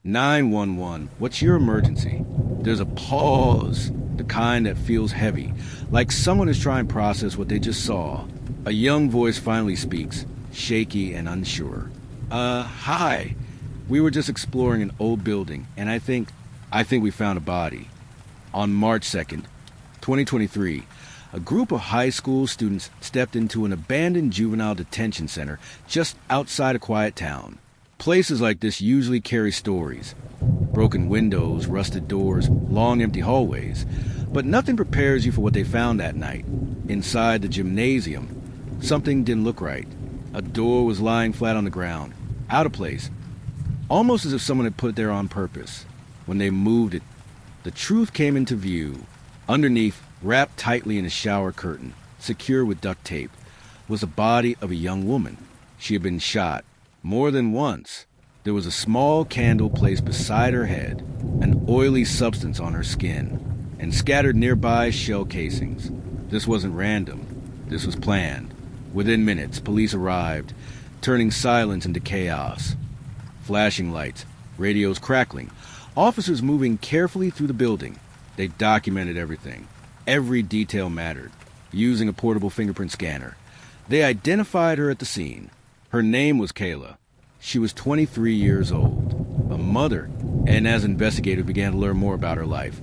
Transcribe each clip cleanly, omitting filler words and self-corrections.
911, what's your emergency? There's a pause, the kind that feels heavy, like someone is trying to process what they just saw. A young voice finally speaks, shaky and unsure. Hi. We were just exploring an old building, and I think we found a body. On March 2nd, 2023, a group of high school students stepped into an abandoned juvenile detention center just outside a quiet town. Places like this usually carry stories. Broken windows, rusted doors, long empty hallways. But nothing prepares you for what they found that night. Inside the gymnasium, something didn't look right. A door was lying flat on the ground, out of place, almost as if someone had put it there on purpose. When they moved it, the truth came into view. Underneath, wrapped tightly in a shower curtain, secure with duct tape, was the body of a young woman. She had been shot more than once. There was a small candle placed beside her head, an oily substance on her skin, and scattered nearby shell casings. This wasn't random. This was planned. Within minutes, police arrived, turning silence into chaos. Flashing lights, radios crackling, officers moving carefully through the building. They documented everything. Every detail mattered, using a portable fingerprint scanner. They identified her at the scene. Her name was Kayla. She was 23 years old, a mother, and as investigators began to learn more about her life,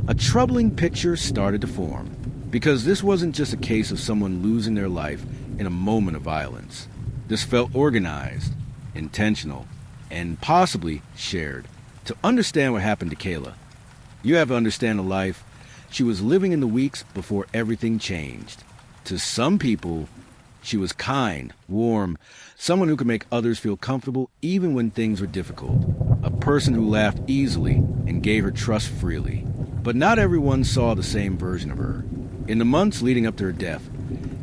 a troubling picture started to form. Because this wasn't just a case of someone losing their life in a moment of violence. This felt organized, intentional, and possibly shared. To understand what happened to Kayla, you have to understand the life she was living in the weeks before everything changed. To some people, she was kind, warm, someone who could make others feel comfortable even when things were difficult. A person who laughed easily and gave her trust freely. But not everyone saw the same version of her. In the months leading up to her death,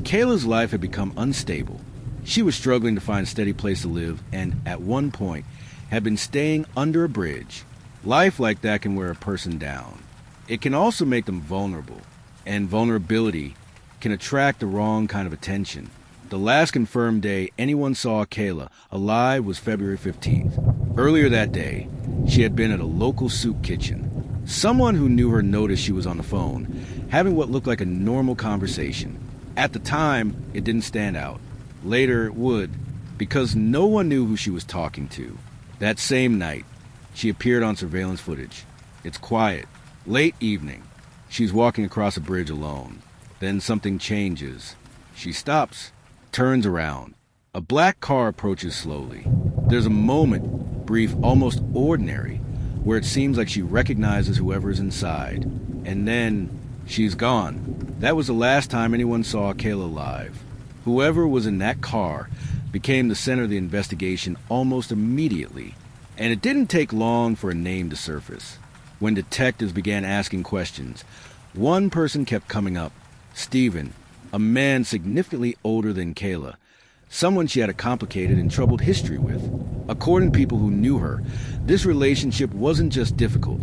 Kayla's life had become unstable. She was struggling to find a steady place to live and, at one point, had been staying under a bridge. Life like that can wear a person down. It can also make them vulnerable, and vulnerability can attract the wrong kind of attention. The last confirmed day anyone saw Kayla alive was February 15th. Earlier that day, she had been at a local soup kitchen. Someone who knew her noticed she was on the phone, having what looked like a normal conversation. At the time, it didn't stand out. Later, it would, because no one knew who she was talking to. That same night, she appeared on surveillance footage. It's quiet, late evening. She's walking across a bridge alone. Then something changes. She stops, turns around. A black car approaches slowly. There's a moment, brief, almost ordinary, where it seems like she recognizes whoever's inside. And then, she's gone. That was the last time anyone saw Kayla alive. Whoever was in that car became the center of the investigation almost immediately. And it didn't take long for a name to surface. When detectives began asking questions, one person kept coming up. Stephen, a man significantly older than Kayla. Someone she had a complicated and troubled history with. According to people who knew her, this relationship wasn't just difficult.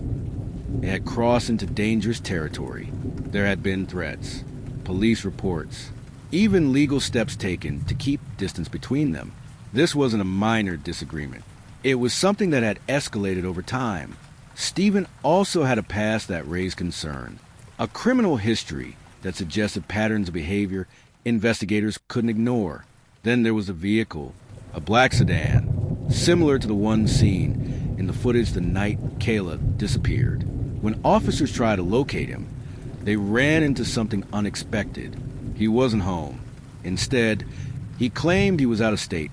It had crossed into dangerous territory. There had been threats, police reports, even legal steps taken to keep distance between them. This wasn't a minor disagreement. It was something that had escalated over time. Stephen also had a past that raised concern. A criminal history that suggested patterns of behavior investigators couldn't ignore. Then there was a vehicle, a black sedan, similar to the one seen in the footage the night Kayla disappeared. When officers tried to locate him, they ran into something unexpected. He wasn't home. Instead, he claimed he was out of state,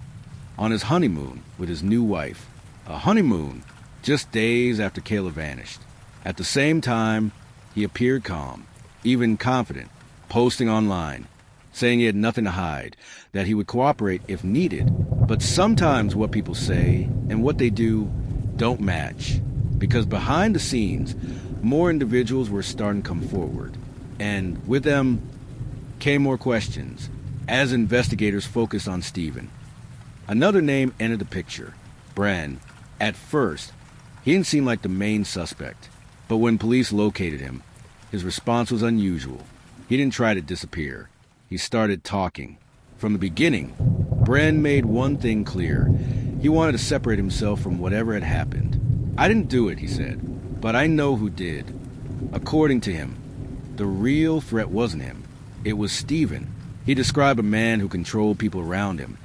on his honeymoon with his new wife. A honeymoon just days after Kayla vanished. At the same time, he appeared calm, even confident, posting online, saying he had nothing to hide, that he would cooperate if needed. But sometimes what people say and what they do don't match, because behind the scenes, more individuals were starting to come forward. And with them came more questions, as investigators focused on Stephen. Another name entered the picture, Bren. At first, he didn't seem like the main suspect, but when police located him, his response was unusual. He didn't try to disappear. He started talking. From the beginning, Bren made one thing clear. He wanted to separate himself from whatever had happened. "I didn't do it," he said, "but I know who did." According to him, the real threat wasn't him. It was Steven. He described a man who controlled people around him,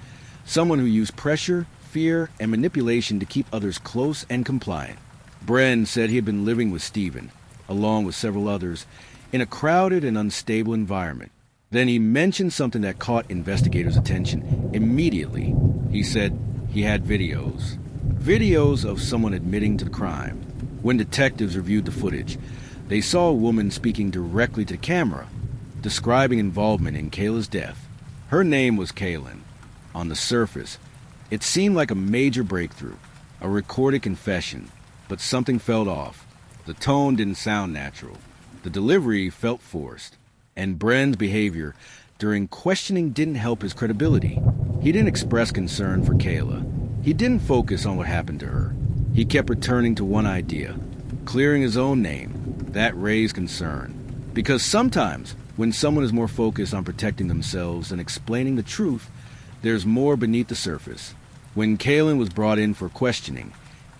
someone who used pressure, fear, and manipulation to keep others close and compliant. Bren said he had been living with Steven, along with several others, in a crowded and unstable environment. Then he mentioned something that caught investigators' attention immediately. He said he had videos. Videos of someone admitting to the crime. When detectives reviewed the footage, they saw a woman speaking directly to the camera, describing involvement in Kayla's death. Her name was Kayla. On the surface, it seemed like a major breakthrough, a recorded confession, but something felt off. The tone didn't sound natural. The delivery felt forced, and Bren's behavior during questioning didn't help his credibility. He didn't express concern for Kayla. He didn't focus on what happened to her. He kept returning to one idea, clearing his own name. That raised concern. Because sometimes, when someone is more focused on protecting themselves than explaining the truth, there's more beneath the surface. When Kayla was brought in for questioning,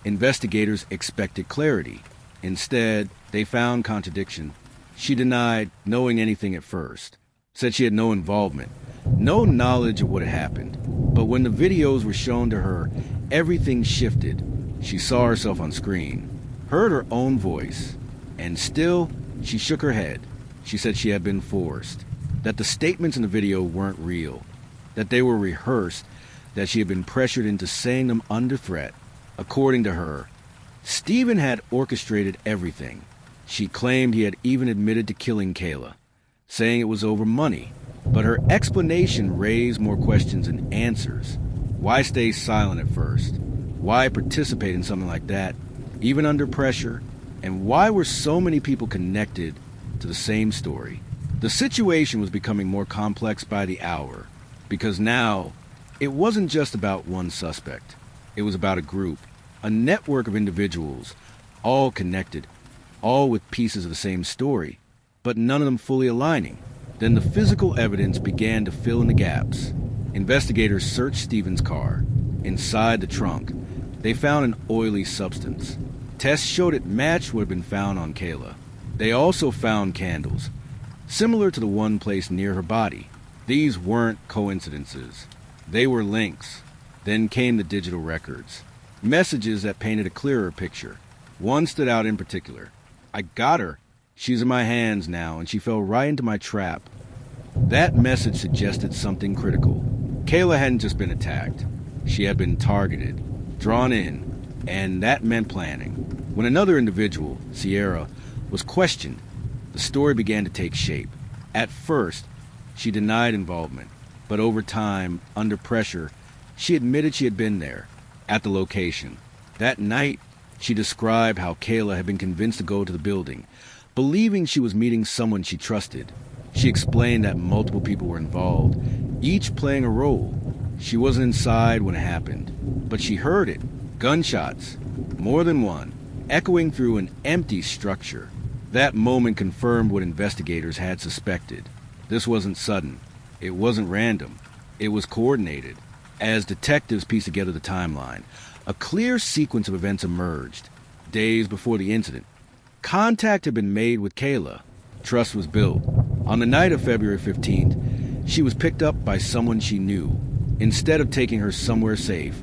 investigators expected clarity. Instead, they found contradiction. She denied knowing anything at first, said she had no involvement, no knowledge of what had happened. But when the videos were shown to her, everything shifted. She saw herself on screen, heard her own voice, and still, she shook her head. She said she had been forced, that the statements in the video weren't real, that they were rehearsed, that she had been pressured into saying them under threat. According to her, Steven had orchestrated everything. She claimed he had even admitted to killing Kayla, saying it was over money. But her explanation raised more questions than answers. Why stay silent at first? Why participate in something like that, even under pressure? And why were so many people connected to the same story? The situation was becoming more complex by the hour, because now it wasn't just about one suspect. It was about a group, a network of individuals, all connected, all with pieces of the same story, but none of them fully aligning. Then the physical evidence began to fill in the gaps. Investigators searched Steven's car. Inside the trunk, they found an oily substance. Tests showed it matched what had been found on Kayla. They also found candles, similar to the one placed near her body. These weren't coincidences. They were links. Then came the digital records. Messages that painted a clearer picture. One stood out in particular. "I got her. She's in my hands now, and she fell right into my trap." That message suggested something critical. Kayla hadn't just been attacked. She had been targeted, drawn in, and that meant planning. When another individual, Sierra, was questioned, the story began to take shape. At first, she denied involvement, but over time, under pressure, she admitted she had been there, at the location. That night, she described how Kayla had been convinced to go to the building, believing she was meeting someone she trusted. She explained that multiple people were involved, each playing a role. She wasn't inside when it happened, but she heard it. Gunshots, more than one, echoing through an empty structure. That moment confirmed what investigators had suspected. This wasn't sudden. It wasn't random. It was coordinated. As detectives pieced together the timeline, a clear sequence of events emerged. Days before the incident, contact had been made with Kayla. Trust was built. On the night of February 15th, she was picked up by someone she knew. Instead of taking her somewhere safe,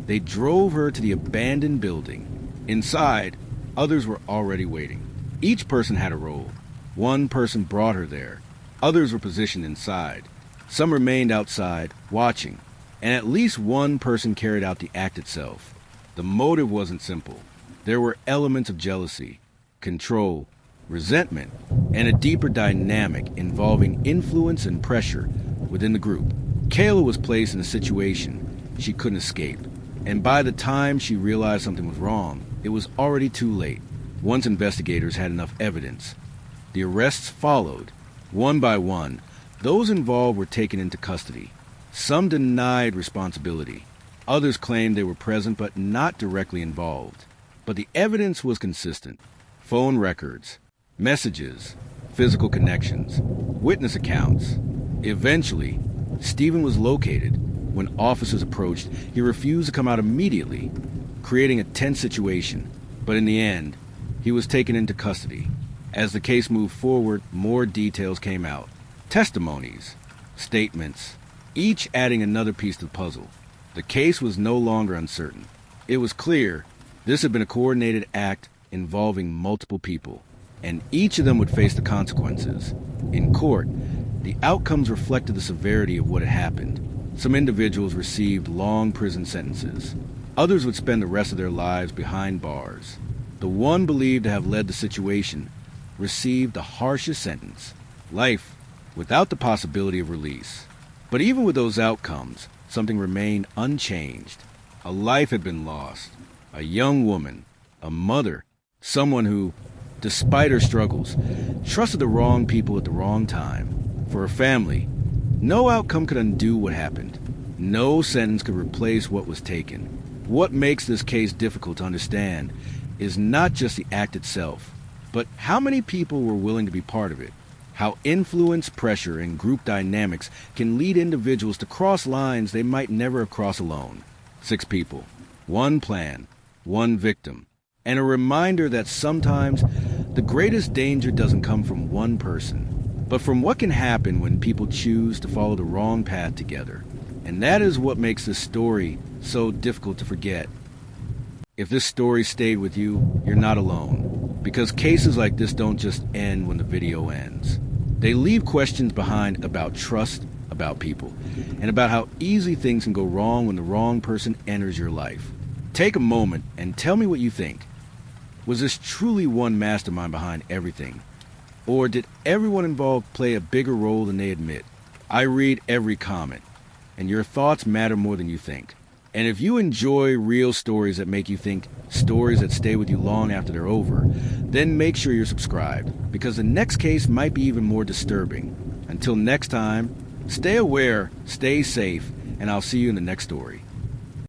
they drove her to the abandoned building. Inside, others were already waiting. Each person had a role. One person brought her there. Others were positioned inside. Some remained outside, watching. And at least one person carried out the act itself. The motive wasn't simple. There were elements of jealousy, control, resentment, and a deeper dynamic involving influence and pressure within the group. Kayla was placed in a situation she couldn't escape, and by the time she realized something was wrong, it was already too late. Once investigators had enough evidence, the arrests followed. One by one, those involved were taken into custody. Some denied responsibility. Others claimed they were present but not directly involved. But the evidence was consistent. Phone records, messages, physical connections, witness accounts. Eventually, Steven was located. When officers approached, he refused to come out immediately, creating a tense situation. But in the end, he was taken into custody. As the case moved forward, more details came out. Testimonies, statements, each adding another piece to the puzzle. The case was no longer uncertain. It was clear this had been a coordinated act involving multiple people, and each of them would face the consequences. In court, the outcomes reflected the severity of what had happened. Some individuals received long prison sentences. Others would spend the rest of their lives behind bars. The one believed to have led the situation received the harshest sentence, life without the possibility of release. But even with those outcomes, something remained unchanged. A life had been lost. A young woman, a mother, someone who, despite her struggles, trusted the wrong people at the wrong time. For her family, no outcome could undo what happened. No sentence could replace what was taken. What makes this case difficult to understand is not just the act itself, but how many people were willing to be part of it. How influence, pressure, and group dynamics can lead individuals to cross lines they might never have crossed alone. 6 people, 1 plan, 1 victim, and a reminder that sometimes the greatest danger doesn't come from one person, but from what can happen when people choose to follow the wrong path together. And that is what makes this story so difficult to forget. If this story stayed with you, you're not alone, because cases like this don't just end when the video ends. They leave questions behind about trust, about people, and about how easy things can go wrong when the wrong person enters your life. Take a moment and tell me what you think. Was this truly one mastermind behind everything? Or did everyone involved play a bigger role than they admit? I read every comment, and your thoughts matter more than you think. And if you enjoy real stories that make you think, stories that stay with you long after they're over, then make sure you're subscribed, because the next case might be even more disturbing. Until next time, stay aware, stay safe, and I'll see you in the next story.